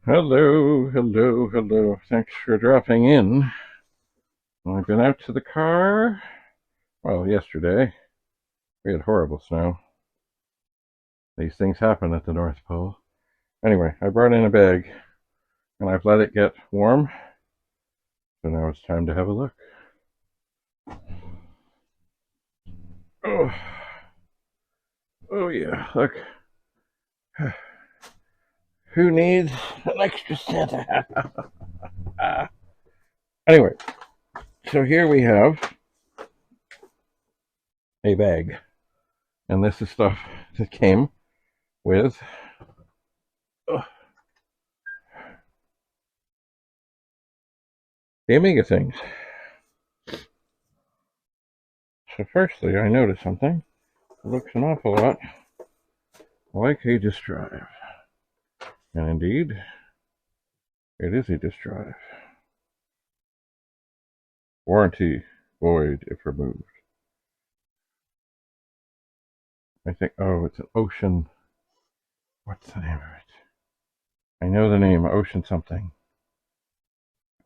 Hello, hello, hello. Thanks for dropping in. I've been out to the car. Well, yesterday. We had horrible snow. These things happen at the North Pole. Anyway, I brought in a bag and I've let it get warm. So now it's time to have a look. Oh, oh yeah, look. Who needs an extra Santa? Anyway, so here we have a bag. And this is stuff that came with the Amiga things. So firstly, I noticed something. It looks an awful lot like a disk drive. And indeed, it is a disk drive. Warranty void if removed. I think, oh, it's an Ocean. What's the name of it? I know the name, Ocean something.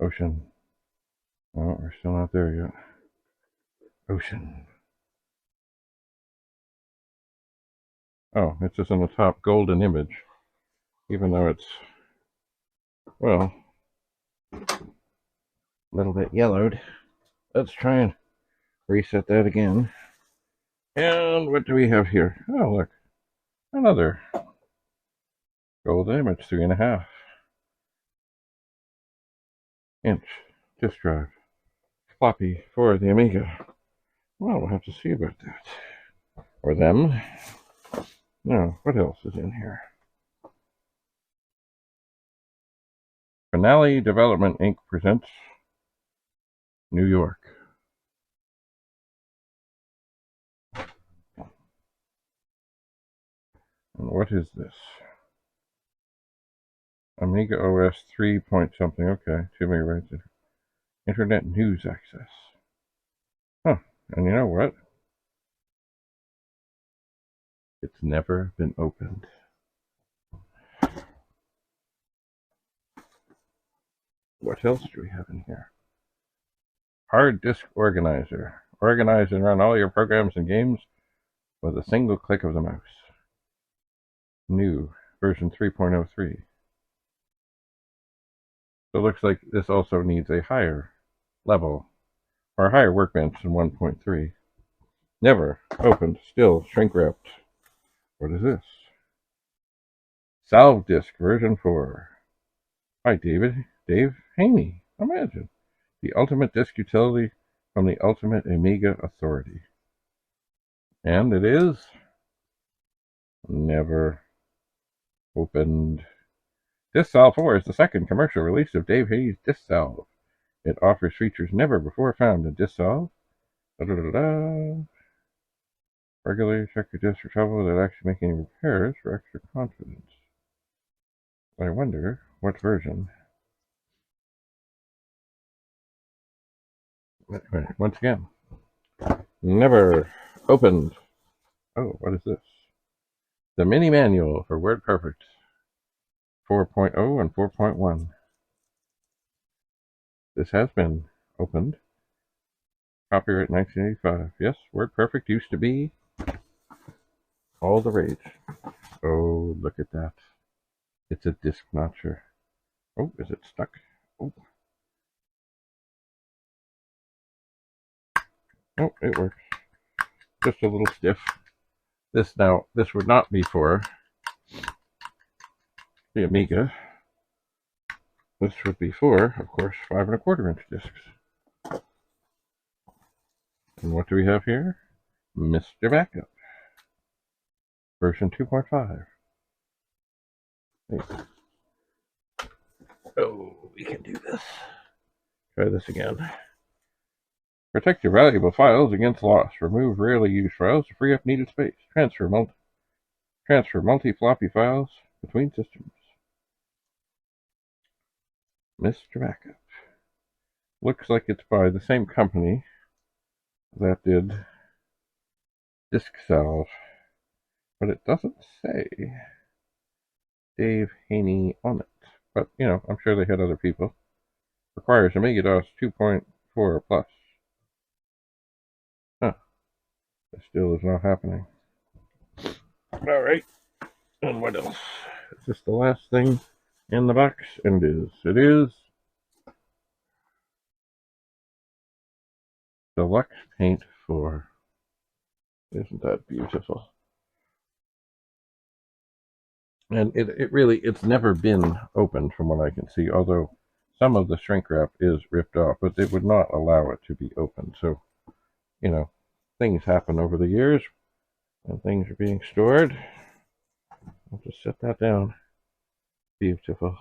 Ocean. Oh, we're still not there yet. Ocean. Oh, it's just on the top golden image. Even though it's, well, a little bit yellowed. Let's try and reset that again. And what do we have here? Oh, look. Another gold image, 3.5 inch disk drive. Floppy for the Amiga. Well, we'll have to see about that. Or them. No, what else is in here? Finale Development Inc. presents New York. And what is this? Amiga OS 3 point something. Okay, too many rights. Internet news access. Huh, and you know what? It's never been opened. What else do we have in here? Hard disk organizer. Organize and run all your programs and games with a single click of the mouse. New, version 3.03. So it looks like this also needs a higher level, or a higher workbench than 1.3. Never opened, still shrink wrapped. What is this? Salve Disk version 4. Hi, Dave Haney. Imagine. The ultimate disk utility from the ultimate Amiga authority. And it is never opened. Disk Salve 4 is the second commercial release of Dave Haney's Disk Salve. It offers features never before found in Disk Salve. Regularly check your disk for trouble without actually making repairs for extra confidence. I wonder what version. Anyway, once again, never opened. Oh, what is this? The mini manual for WordPerfect 4.0 and 4.1. This has been opened. Copyright 1985. Yes, WordPerfect used to be all the rage. Oh, look at that. It's a disk notcher. Oh, is it stuck? Oh. Oh, it works. Just a little stiff. This would not be for the Amiga. This would be for, of course, 5.25 inch discs. And what do we have here? Mr. Backup. Version 2.5. Oh, we can do this. Try this again. Protect your valuable files against loss. Remove rarely used files to free up needed space. Transfer multi-floppy files between systems. Mr. Backup. Looks like it's by the same company that did Disk Salve, but it doesn't say Dave Haney on it. but you know, I'm sure they had other people. Requires Amiga DOS 2.4 plus. Huh. It still is not happening. Alright. And what else? Is this the last thing in the box? And it is Deluxe Paint 4. Isn't that beautiful? And it's never been opened from what I can see, although some of the shrink wrap is ripped off, but they would not allow it to be opened. So, you know, things happen over the years, and things are being stored. I'll just set that down. Beautiful.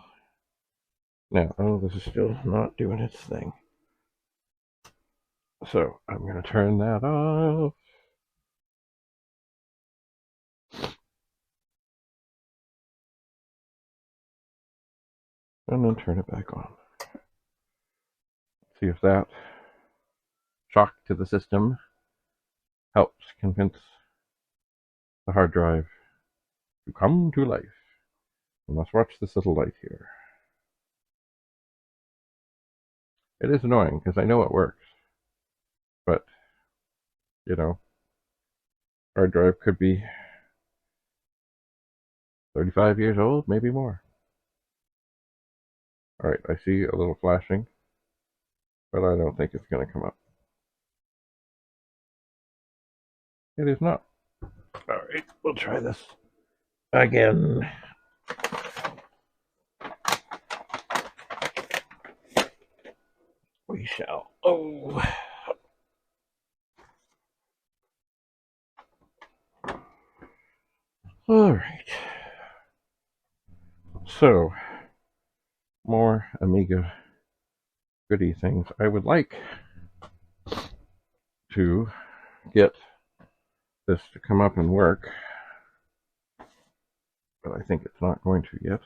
Now, oh, this is still not doing its thing. So, I'm going to turn that off. And then turn it back on. See if that shock to the system helps convince the hard drive to come to life. And let's watch this little light here. It is annoying because I know it works, but you know, hard drive could be 35 years old, maybe more. All right, I see a little flashing, but I don't think it's going to come up. It is not. All right, we'll try this again. We shall. Oh. All right. So, more Amiga goodie things. I would like to get this to come up and work, but I think it's not going to yet.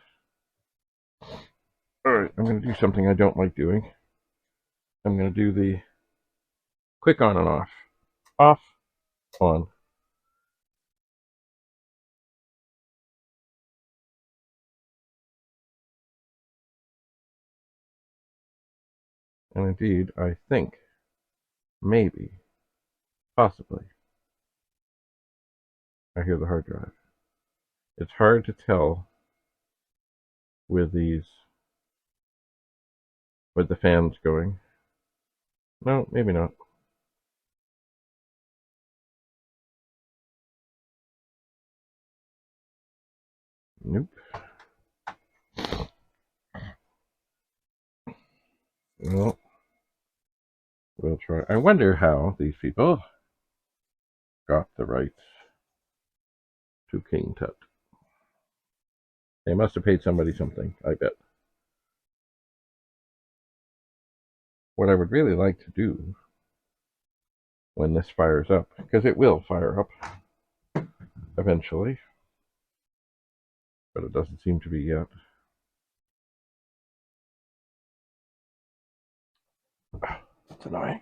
Alright, I'm going to do something I don't like doing. I'm going to do the quick on and off. Off, on. And indeed, I think, maybe, possibly, I hear the hard drive. It's hard to tell with the fans going. No, maybe not. Nope. Well, we'll try. I wonder how these people got the rights to King Tut. They must have paid somebody something, I bet. What I would really like to do when this fires up, because it will fire up eventually, but it doesn't seem to be yet. That's annoying.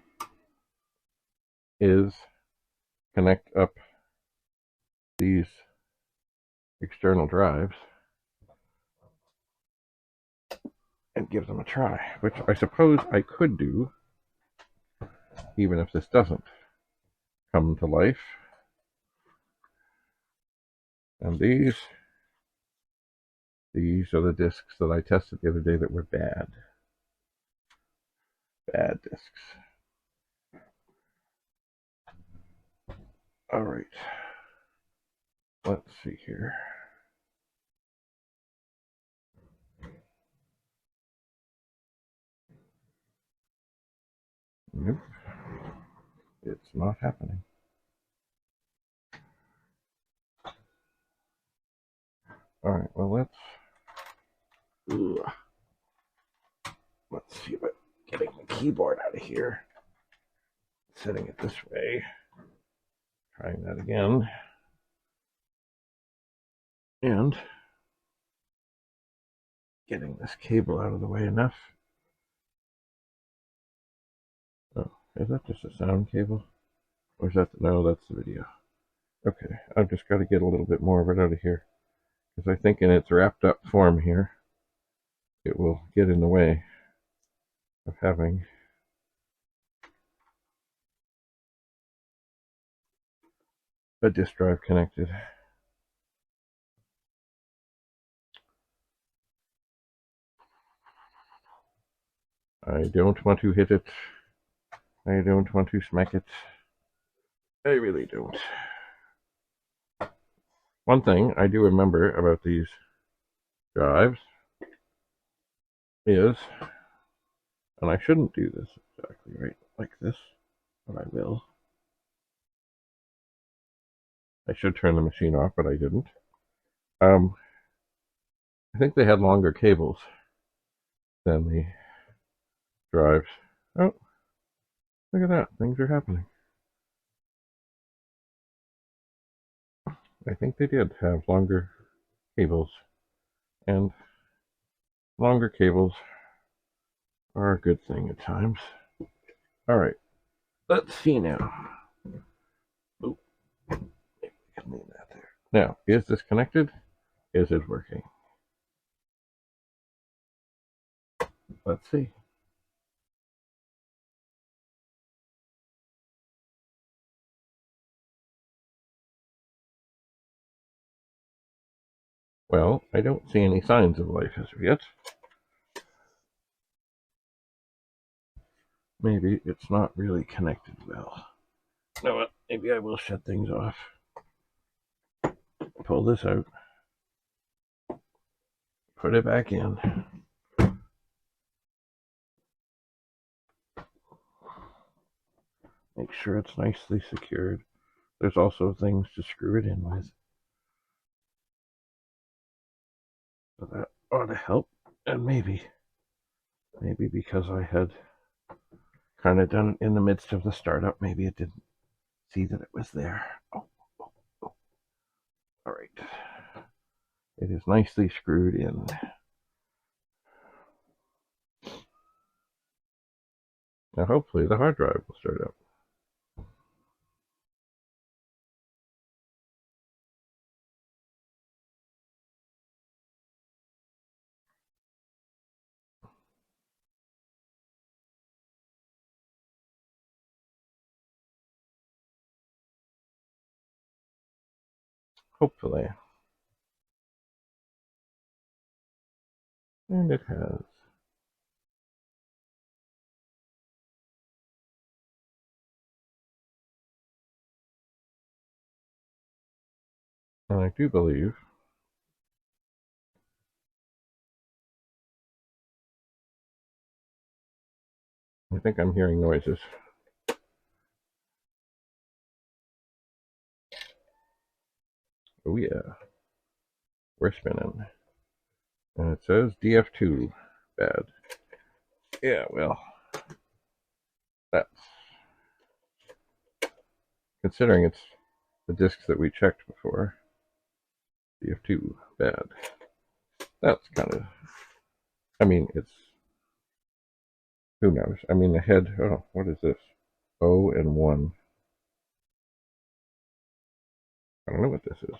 Is connect up these external drives and give them a try, which I suppose I could do even if this doesn't come to life. And these are the discs that I tested the other day that were bad. Bad discs. All right. Let's see here. Nope. It's not happening. All right, well, let's see about getting the keyboard out of here. Setting it this way. Trying that again. And getting this cable out of the way enough. Oh, is that just a sound cable? Or is that, no, that's the video. Okay, I've just got to get a little bit more of it out of here. Because I think in its wrapped up form here, it will get in the way of having a disk drive connected. I don't want to hit it. I don't want to smack it. I really don't. One thing I do remember about these drives is, and I shouldn't do this exactly right like this, but I will. I should turn the machine off, but I didn't. I think they had longer cables than the drives. Oh, look at that. Things are happening. I think they did have longer cables, and longer cables are a good thing at times. All right, let's see now. Oop, maybe we can leave that there. Now, is this connected? Is it working? Let's see. Well, I don't see any signs of life as of yet. Maybe it's not really connected well. You know what? Maybe I will shut things off. Pull this out. Put it back in. Make sure it's nicely secured. There's also things to screw it in with. So that ought to help. And maybe because I had kind of done it in the midst of the startup, maybe it didn't see that it was there. Oh. All right. It is nicely screwed in. Now hopefully the hard drive will start up. Hopefully. And it has. And I do believe I think I'm hearing noises. Oh yeah. We're spinning. And it says DF2 bad. Yeah, well, that's considering it's the discs that we checked before. DF2 bad. That's kind of, I mean, it's, who knows? I mean, the head, oh, what is this? 0 and 1. I don't know what this is.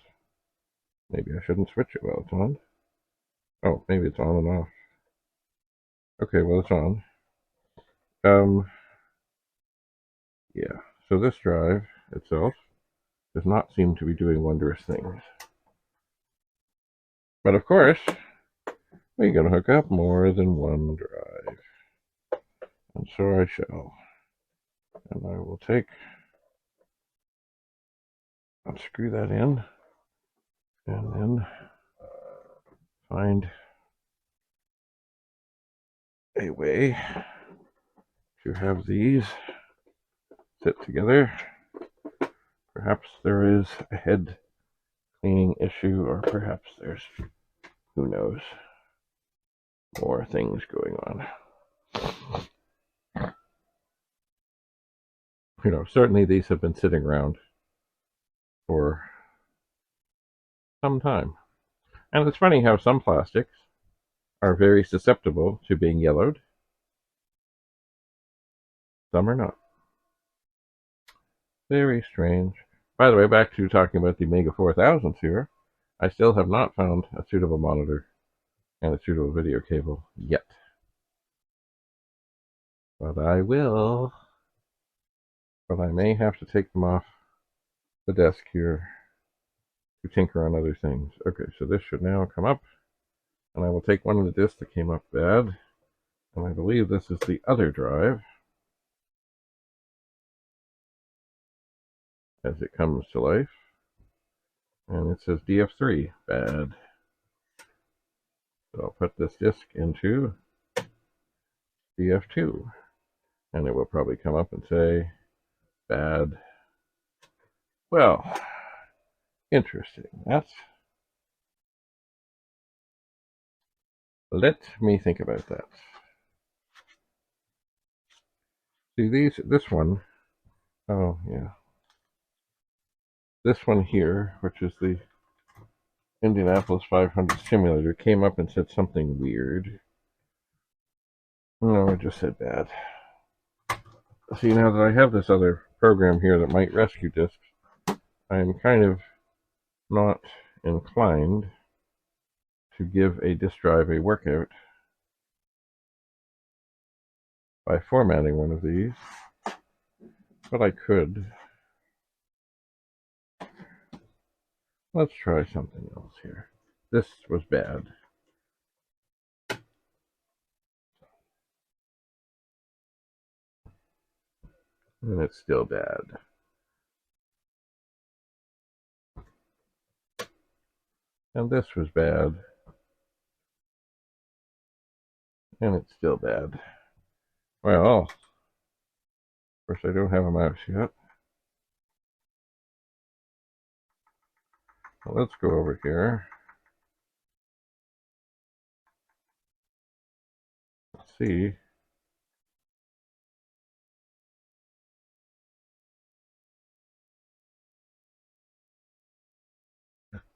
Maybe I shouldn't switch it while it's on. Oh, maybe it's on and off. Okay, well, it's on. Yeah, so this drive itself does not seem to be doing wondrous things. But of course, we can hook up more than one drive. And so I shall. And I will unscrew that in, and then find a way to have these sit together. Perhaps there is a head cleaning issue, or perhaps there's, who knows, more things going on. You know, certainly these have been sitting around for some time. And it's funny how some plastics are very susceptible to being yellowed. Some are not. Very strange. By the way, back to talking about the Amiga 4000s here, I still have not found a suitable monitor and a suitable video cable yet. But I will. But I may have to take them off the desk here to tinker on other things. Okay, so this should now come up, and I will take one of the discs that came up bad, and I believe this is the other drive as it comes to life, and it says DF3 bad. So I'll put this disk into DF2, and it will probably come up and say bad. Well, interesting. Let me think about that. See this one, oh yeah. This one here, which is the Indianapolis 500 simulator, came up and said something weird. No, it just said bad. See, now that I have this other program here that might rescue disks, I'm kind of not inclined to give a disk drive a workout by formatting one of these, but I could. Let's try something else here. This was bad. And it's still bad. And this was bad. And it's still bad. Well, of course I don't have a mouse yet. So let's go over here. Let's see.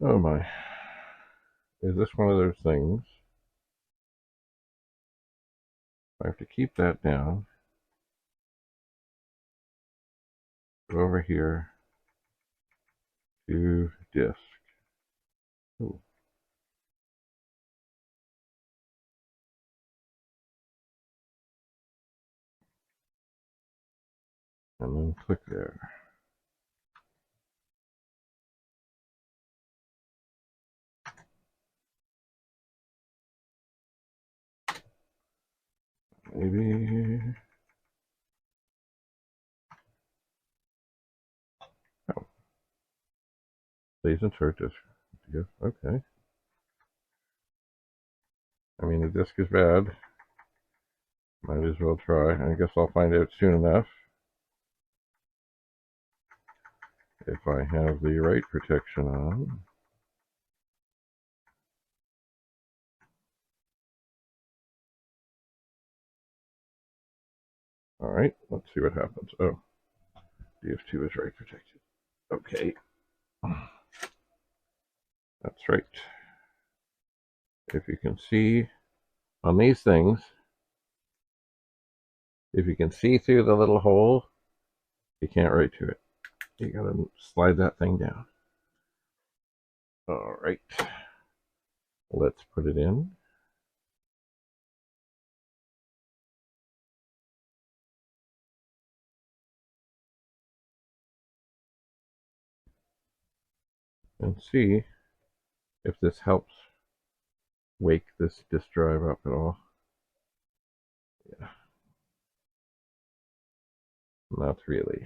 Oh my. Is this one of those things? I have to keep that down. Go over here to disk. Ooh. And then click there. Maybe. Oh. Please insert disk. Okay. I mean, the disk is bad. Might as well try. I guess I'll find out soon enough if I have the right protection on. All right, let's see what happens. Oh, DF2 is right protected. Okay. That's right. If you can see on these things, if you can see through the little hole, you can't write to it. You gotta slide that thing down. All right. Let's put it in. And see if this helps wake this disk drive up at all. Yeah. Not really.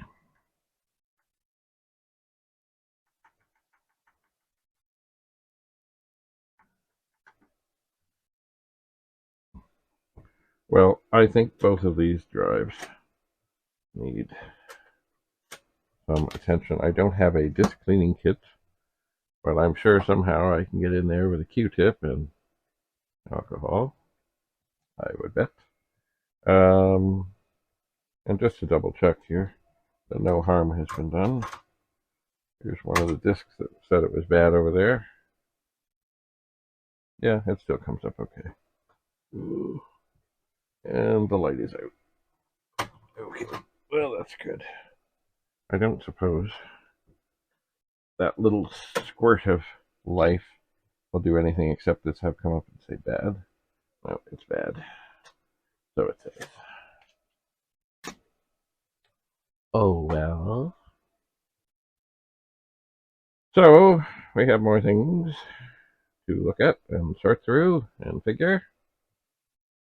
Well, I think both of these drives need some attention. I don't have a disk cleaning kit, but I'm sure somehow I can get in there with a Q-tip and alcohol. I would bet. And just to double check here that no harm has been done, here's one of the discs that said it was bad over there. Yeah, it still comes up okay. Ooh. And the light is out. Okay, well, that's good. I don't suppose that little squirt of life will do anything except this have come up and say bad. No, it's bad. So it says. Oh well. So we have more things to look at and sort through and figure.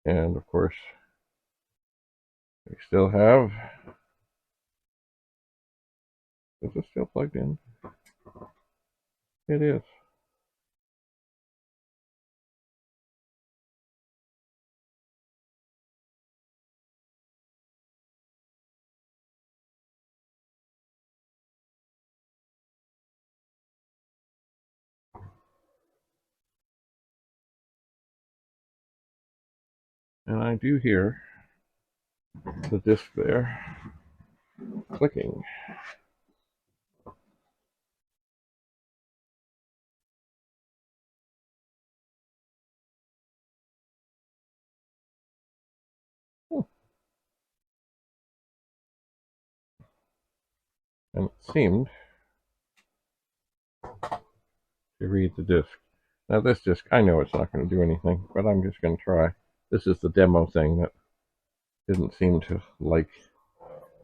And of course, we still have. Is this still plugged in? It is. And I do hear the disk there clicking. And it seemed to read the disk. Now this disk, I know it's not going to do anything, but I'm just going to try. This is the demo thing that didn't seem to like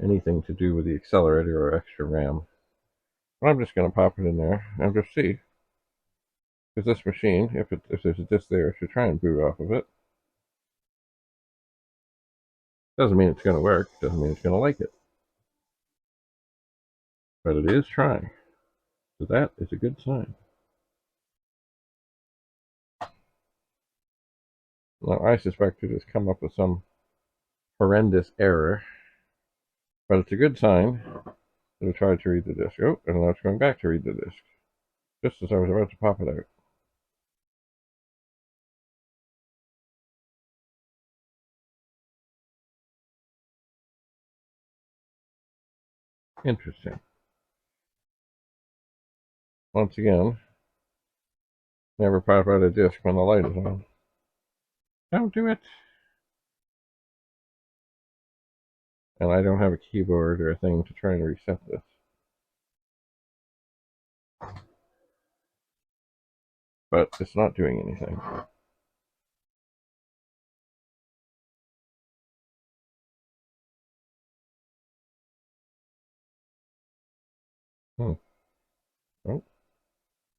anything to do with the accelerator or extra RAM. But I'm just going to pop it in there and just see. Because this machine, if there's a disk there, it should try and boot off of it. Doesn't mean it's going to work. Doesn't mean it's going to like it. But it is trying. So that is a good sign. Now I suspect it has come up with some horrendous error. But it's a good sign that it tried to read the disk. Oh, and now it's going back to read the disk. Just as I was about to pop it out. Interesting. Once again, never pop out a disk when the light is on. Don't do it. And I don't have a keyboard or a thing to try and reset this. But it's not doing anything. Oh,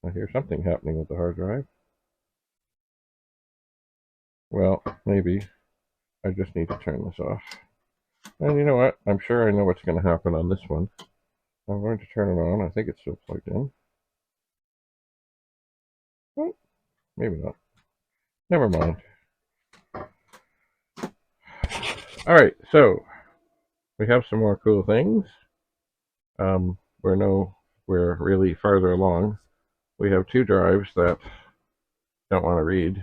I hear something happening with the hard drive. Well, maybe I just need to turn this off. And you know what? I'm sure I know what's going to happen on this one. I'm going to turn it on. I think it's still plugged in. Oh, maybe not. Never mind. Alright, so we have some more cool things. We're really farther along. We have two drives that don't want to read.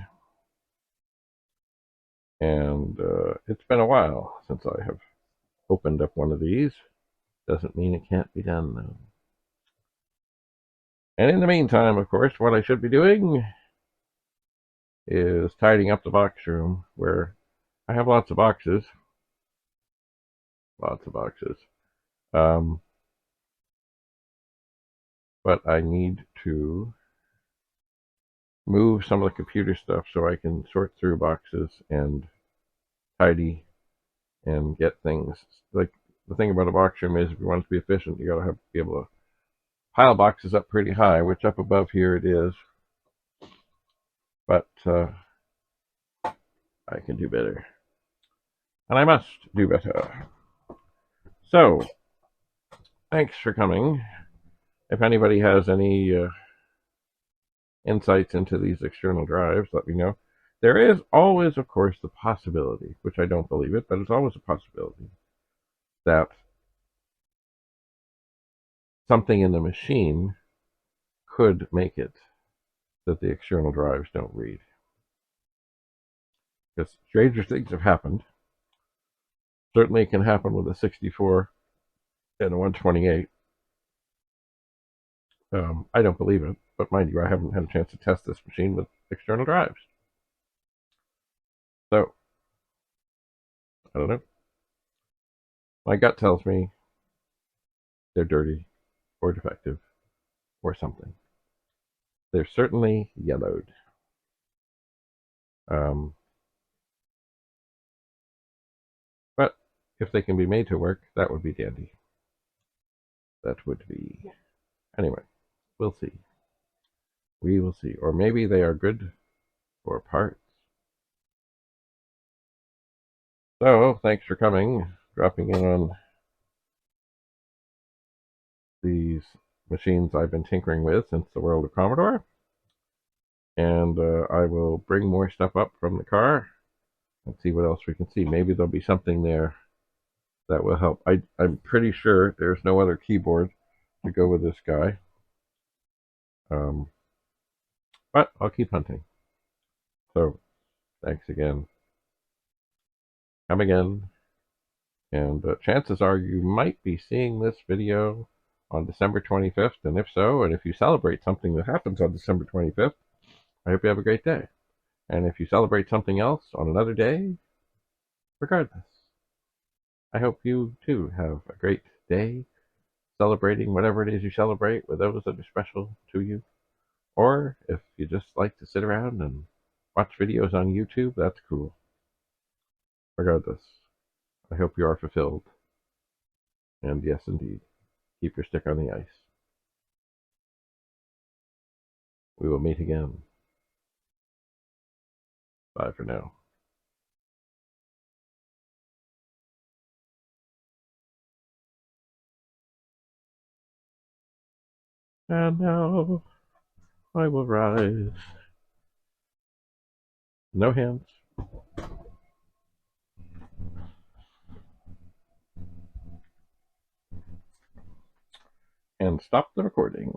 And it's been a while since I have opened up one of these. Doesn't mean it can't be done, though. And in the meantime, of course, what I should be doing is tidying up the box room, where I have lots of boxes. Lots of boxes. But I need to move some of the computer stuff so I can sort through boxes and tidy and get things. Like, the thing about a box room is, if you want it to be efficient, you gotta be able to pile boxes up pretty high, which up above here it is. But I can do better. And I must do better. So, thanks for coming. If anybody has any insights into these external drives, let me know. There is always, of course, the possibility, which I don't believe it, but it's always a possibility, that something in the machine could make it that the external drives don't read. Because stranger things have happened. Certainly it can happen with a 64 and a 128. I don't believe it, but mind you, I haven't had a chance to test this machine with external drives. So, I don't know. My gut tells me they're dirty or defective or something. They're certainly yellowed. But if they can be made to work, that would be dandy. That would be. Anyway, we'll see. We will see. Or maybe they are good for parts. So, thanks for coming, dropping in on these machines I've been tinkering with since the World of Commodore. And I will bring more stuff up from the car and see what else we can see. Maybe there'll be something there that will help. I'm pretty sure there's no other keyboard to go with this guy. But I'll keep hunting. So, thanks again. Come again. And chances are you might be seeing this video on December 25th. And if so, and if you celebrate something that happens on December 25th, I hope you have a great day. And if you celebrate something else on another day, regardless, I hope you too have a great day celebrating whatever it is you celebrate with those that are special to you. Or if you just like to sit around and watch videos on YouTube, that's cool. Regardless, I hope you are fulfilled. And yes, indeed, keep your stick on the ice. We will meet again. Bye for now. And now I will rise. No hands. And stop the recording.